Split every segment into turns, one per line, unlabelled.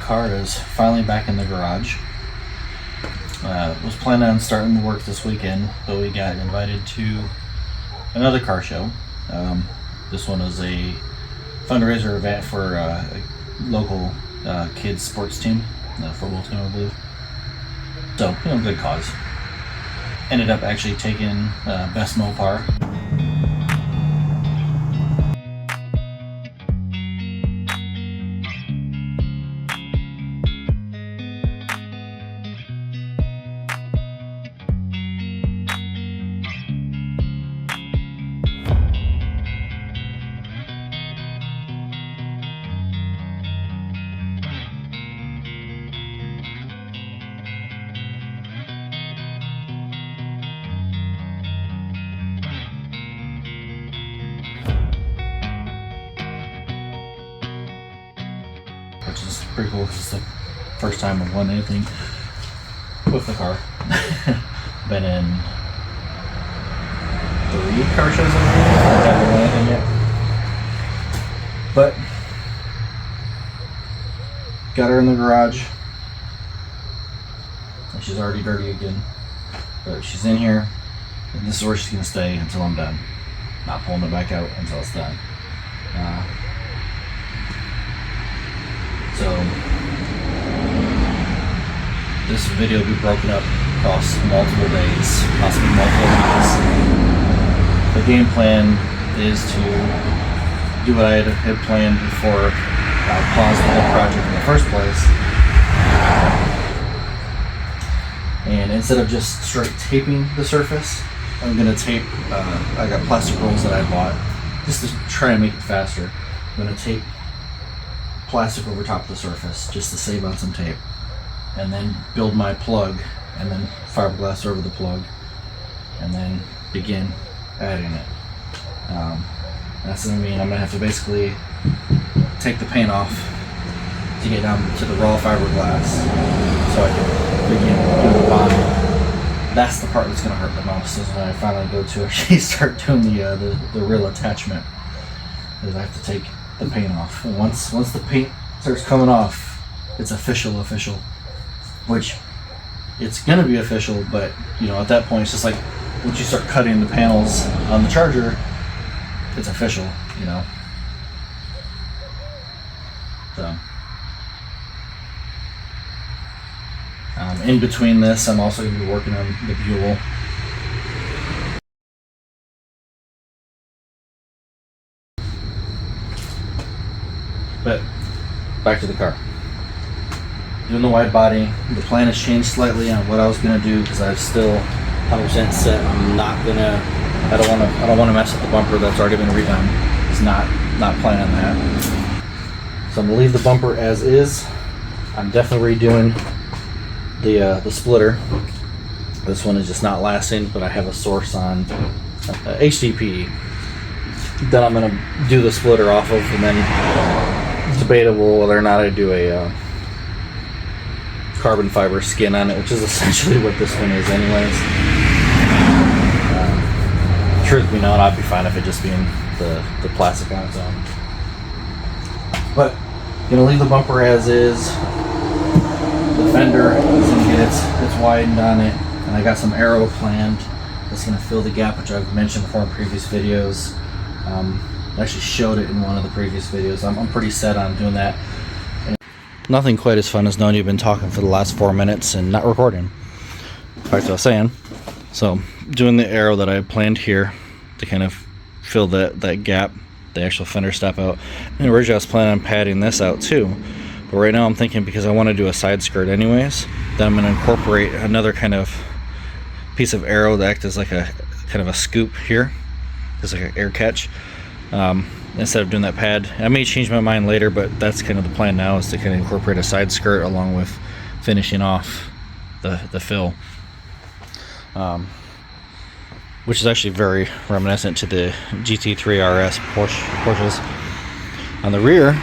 car is finally back in the garage. Was planning on starting the work this weekend, but we got invited to another car show. This one is a fundraiser event for a local kids sports team, football team, I believe. So, good cause. Ended up actually taking Best Mopar. Which is pretty cool because it's the first time I've won anything with the car. Been in 3 car shows, I haven't won anything yet. But got her in the garage. And she's already dirty again. But she's in here, and this is where she's gonna stay until I'm done. Not pulling it back out until it's done. So this video will be broken up across multiple days, possibly multiple weeks. The game plan is to do what I had planned before I paused the whole project in the first place. And instead of just straight taping the surface, I'm going to tape, I got plastic rolls that I bought just to try and make it faster. I'm going to tape plastic over top of the surface just to save on some tape, and then build my plug, and then fiberglass over the plug, and then begin adding it. That's gonna mean I'm gonna have to basically take the paint off to get down to the raw fiberglass so I can begin doing the bottom. That's the part that's gonna hurt the most, is when I finally go to actually start doing the real attachment, is I have to take the paint off. And once the paint starts coming off, it's official, which it's gonna be official, but at that point it's just like once you start cutting the panels on the Charger, it's official, So in between this, I'm also gonna be working on the Buell. But back to the car. Doing the wide body. The plan has changed slightly on what I was gonna do because I've still 100% set. I don't want to mess up the bumper that's already been redone. It's not planning on that. So I'm gonna leave the bumper as is. I'm definitely redoing the splitter. This one is just not lasting, but I have a source on HDPE. Then I'm gonna do the splitter off of, and then it's debatable whether or not I do a carbon fiber skin on it, which is essentially what this one is anyways. Truth be known, I'd be fine if it just being the plastic on its own. But gonna leave the bumper as is. The fender is gonna get its widened on it, and I got some aero planned that's gonna fill the gap, which I've mentioned before in previous videos. I actually showed it in one of the previous videos. I'm pretty set on doing that. Nothing quite as fun as knowing you've been talking for the last 4 minutes and not recording. Back to what I was saying. So, doing the arrow that I planned here to kind of fill that gap, the actual fender step out. And originally I was planning on padding this out too. But right now I'm thinking, because I want to do a side skirt anyways, that I'm going to incorporate another kind of piece of arrow that acts as like a kind of a scoop here. It's like an air catch. Instead of doing that pad. I may change my mind later, but that's kind of the plan now, is to kind of incorporate a side skirt along with finishing off the fill, which is actually very reminiscent to the GT3 RS Porsches on the rear.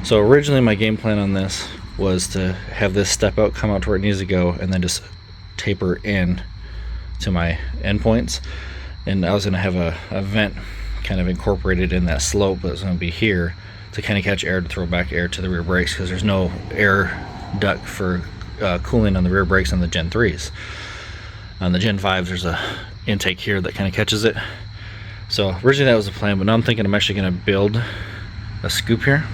So originally my game plan on this was to have this step out come out to where it needs to go, and then just taper in to my endpoints, and I was going to have a vent kind of incorporated in that slope that was going to be here to kind of catch air to throw back air to the rear brakes, because there's no air duct for cooling on the rear brakes on the Gen 3s. On the Gen 5s, there's a intake here that kind of catches it. So originally that was the plan, but now I'm thinking I'm actually going to build a scoop here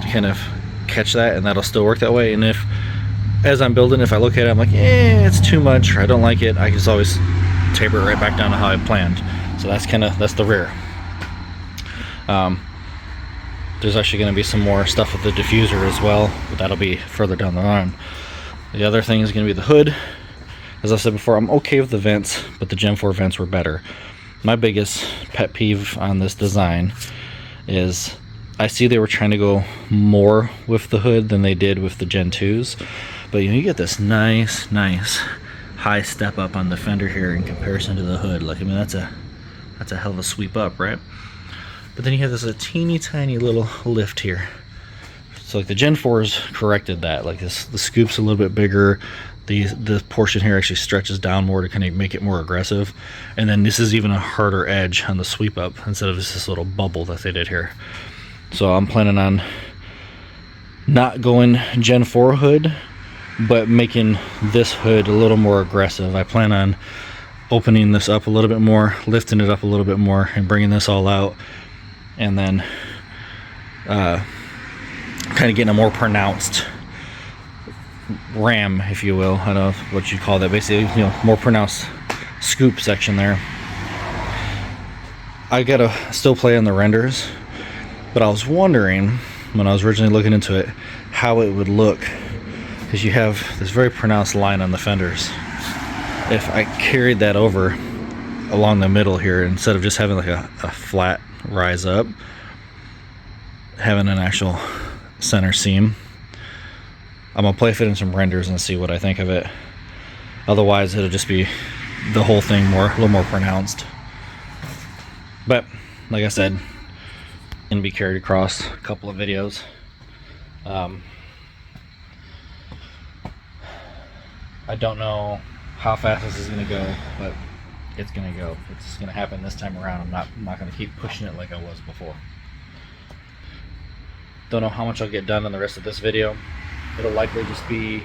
to kind of catch that, and that'll still work that way. And if, as I'm building, if I look at it, I'm like, it's too much, or I don't like it, I can just always taper it right back down to how I planned. So that's the rear. There's actually going to be some more stuff with the diffuser as well, but that'll be further down the line. The other thing is going to be the hood. As I said before, I'm okay with the vents, but the Gen 4 vents were better. My biggest pet peeve on this design is I see they were trying to go more with the hood than they did with the Gen 2s, but you get this nice high step up on the fender here in comparison to the hood. Like, I mean, that's a hell of a sweep up, right? But then you have this a teeny tiny little lift here. So like the Gen 4s corrected that. Like the scoop's a little bit bigger. The portion here actually stretches down more to kind of make it more aggressive. And then this is even a harder edge on the sweep up instead of just this little bubble that they did here. So I'm planning on not going Gen 4 hood, but making this hood a little more aggressive. I plan on opening this up a little bit more, lifting it up a little bit more, and bringing this all out, and then kind of getting a more pronounced ram, if you will. I don't know what you call that. Basically, more pronounced scoop section there. I gotta still play on the renders, but I was wondering when I was originally looking into it how it would look, because you have this very pronounced line on the fenders. If I carried that over along the middle here, instead of just having like a flat rise up, having an actual center seam, I'm gonna play fit in some renders and see what I think of it. Otherwise it'll just be the whole thing a little more pronounced. But like I said, can be carried across a couple of videos. I don't know how fast this is gonna go, but it's gonna go. It's gonna happen this time around. I'm not gonna keep pushing it like I was before. Don't know how much I'll get done on the rest of this video. It'll likely just be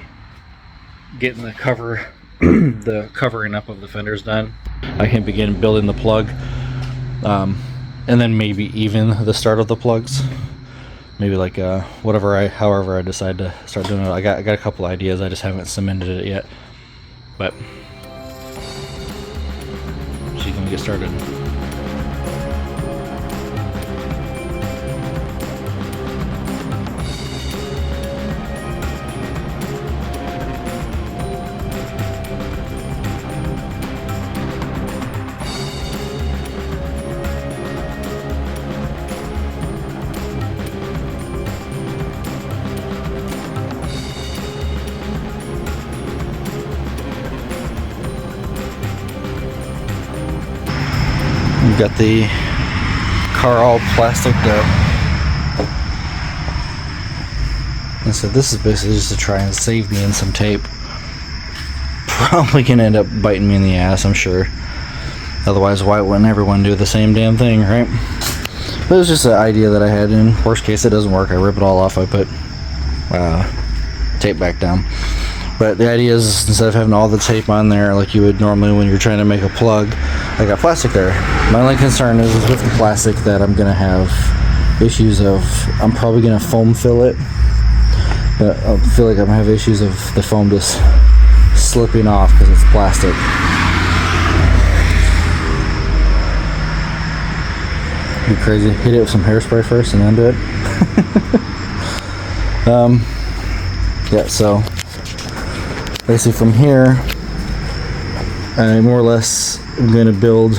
getting the cover, the covering up of the fenders done. I can begin building the plug, and then maybe even the start of the plugs. Maybe like however I decide to start doing it. I got a couple ideas. I just haven't cemented it yet. But she's gonna get started. We've got the car all plasticed up. And so this is basically just to try and save me in some tape. Probably gonna end up biting me in the ass, I'm sure. Otherwise, why wouldn't everyone do the same damn thing, right? But it was just an idea that I had. In worst case, it doesn't work. I rip it all off. I put tape back down. But the idea is, instead of having all the tape on there like you would normally when you're trying to make a plug, I got plastic there. My only concern is with the plastic that I'm gonna have issues of, I'm probably gonna foam fill it, but I feel like I'm gonna have issues of the foam just slipping off because it's plastic. Be crazy. Hit it with some hairspray first and then do it. Yeah, so basically from here I more or less am going to build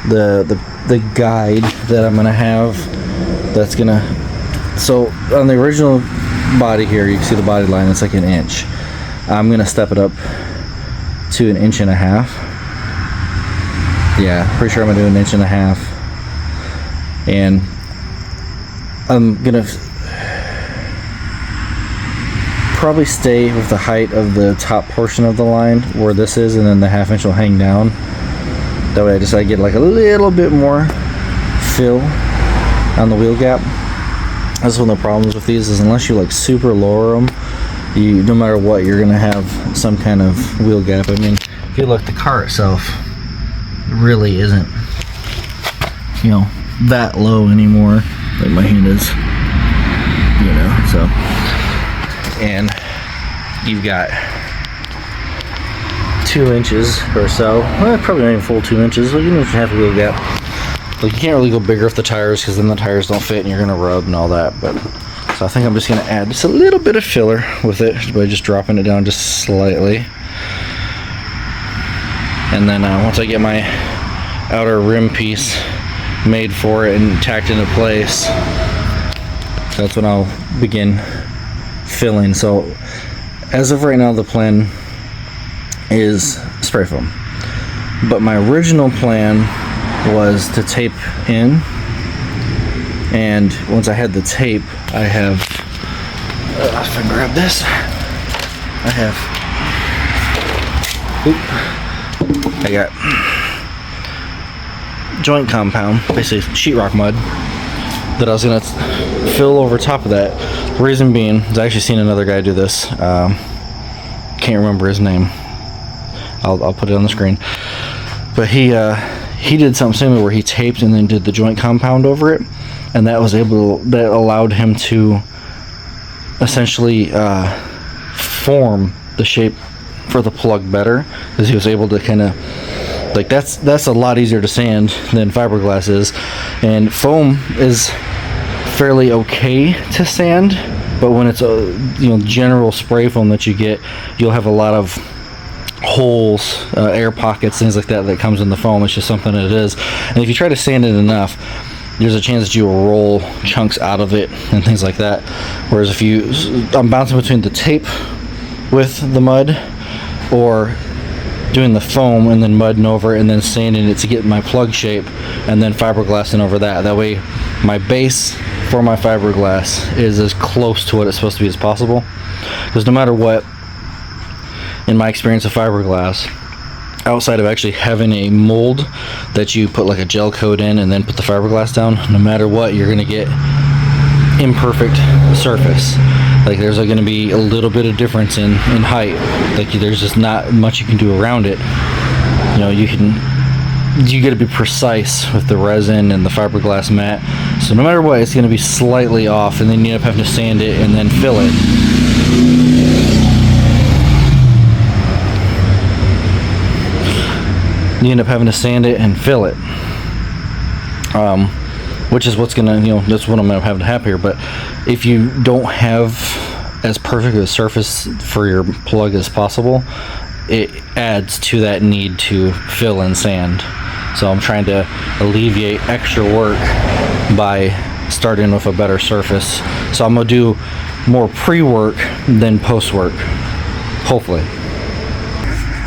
the guide that I'm going to have. That's going to, so on the original body here, you can see the body line, it's like 1 inch. I'm going to step it up to 1.5 inches. Yeah, pretty sure I'm going to do 1.5 inches. And I'm going to probably stay with the height of the top portion of the line where this is, and then the 1/2 inch will hang down. That way I get like a little bit more fill on the wheel gap. That's one of the problems with these, is unless you like super lower them, you, no matter what, you're gonna have some kind of wheel gap. I mean, if you look, the car itself really isn't, you know, that low anymore. Like my hand is, you know, so. And you've got 2 inches or so, well, probably not even full 2 inches, so you don't have a wheel gap. Like, you can't really go bigger with the tires, because then the tires don't fit and you're gonna rub and all that. But so I think I'm just gonna add just a little bit of filler with it by just dropping it down just slightly. And then once I get my outer rim piece made for it and tacked into place, that's when I'll begin filling. So as of right now, the plan is spray foam, but my original plan was to tape in, and once I had the tape, I have if I grab this, I got joint compound, basically sheetrock mud, that I was gonna fill over top of that. Reason being, I've actually seen another guy do this. Can't remember his name. I'll put it on the screen. But he did something similar where he taped and then did the joint compound over it, and that allowed him to essentially form the shape for the plug better, because he was able to kind of, like, that's a lot easier to sand than fiberglass is, and foam is fairly okay to sand, but when it's a general spray foam that you get, you'll have a lot of holes, air pockets, things like that comes in the foam. It's just something that it is, and if you try to sand it enough, there's a chance that you will roll chunks out of it and things like that. Whereas if I'm bouncing between the tape with the mud, or doing the foam and then mudding over it and then sanding it to get my plug shape, and then fiberglassing over that. That way my base for my fiberglass is as close to what it's supposed to be as possible, because no matter what, in my experience of fiberglass, outside of actually having a mold that you put like a gel coat in and then put the fiberglass down, no matter what, you're gonna get imperfect surface. Like, there's going to be a little bit of difference in height. Like, there's just not much you can do around it. You got to be precise with the resin and the fiberglass mat. So no matter what, it's going to be slightly off, and then you end up having to sand it and then fill it. You end up having to sand it and fill it. Which is what's gonna, that's what I'm gonna have to happen here. But if you don't have as perfect a surface for your plug as possible, it adds to that need to fill and sand. So I'm trying to alleviate extra work by starting with a better surface. So I'm gonna do more pre-work than post-work, hopefully.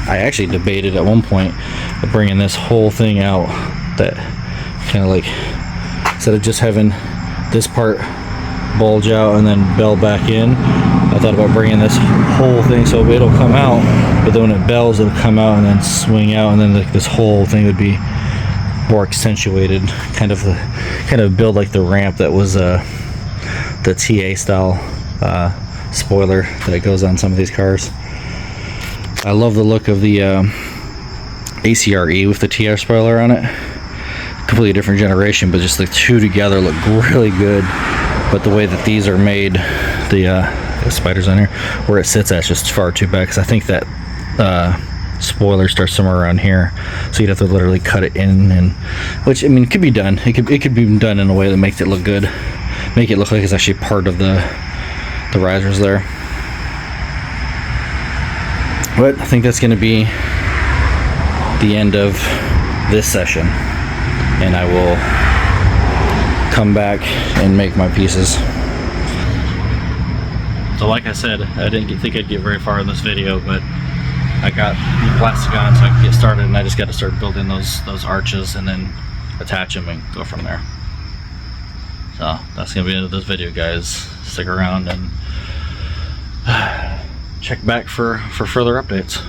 I actually debated at one point of bringing this whole thing out, that kind of like, instead of just having this part bulge out and then bell back in, I thought about bringing this whole thing so it'll come out, but then when it bells, it'll come out and then swing out, and then like this whole thing would be more accentuated, kind of build like the ramp that was the TA style spoiler that goes on some of these cars. I love the look of the ACRE with the TR spoiler on it. Completely different generation, but just the two together look really good. But the way that these are made, the spiders on here, where it sits at is just far too back, because I think that spoiler starts somewhere around here, so you'd have to literally cut it in, and which, I mean, it could be done. It could be done in a way that makes it look good, make it look like it's actually part of the risers there. But I think that's going to be the end of this session, and I will come back and make my pieces. So like I said, I didn't think I'd get very far in this video, but I got the plastic on so I can get started, and I just got to start building those arches and then attach them and go from there. So that's going to be the end of this video, guys. Stick around and check back for further updates.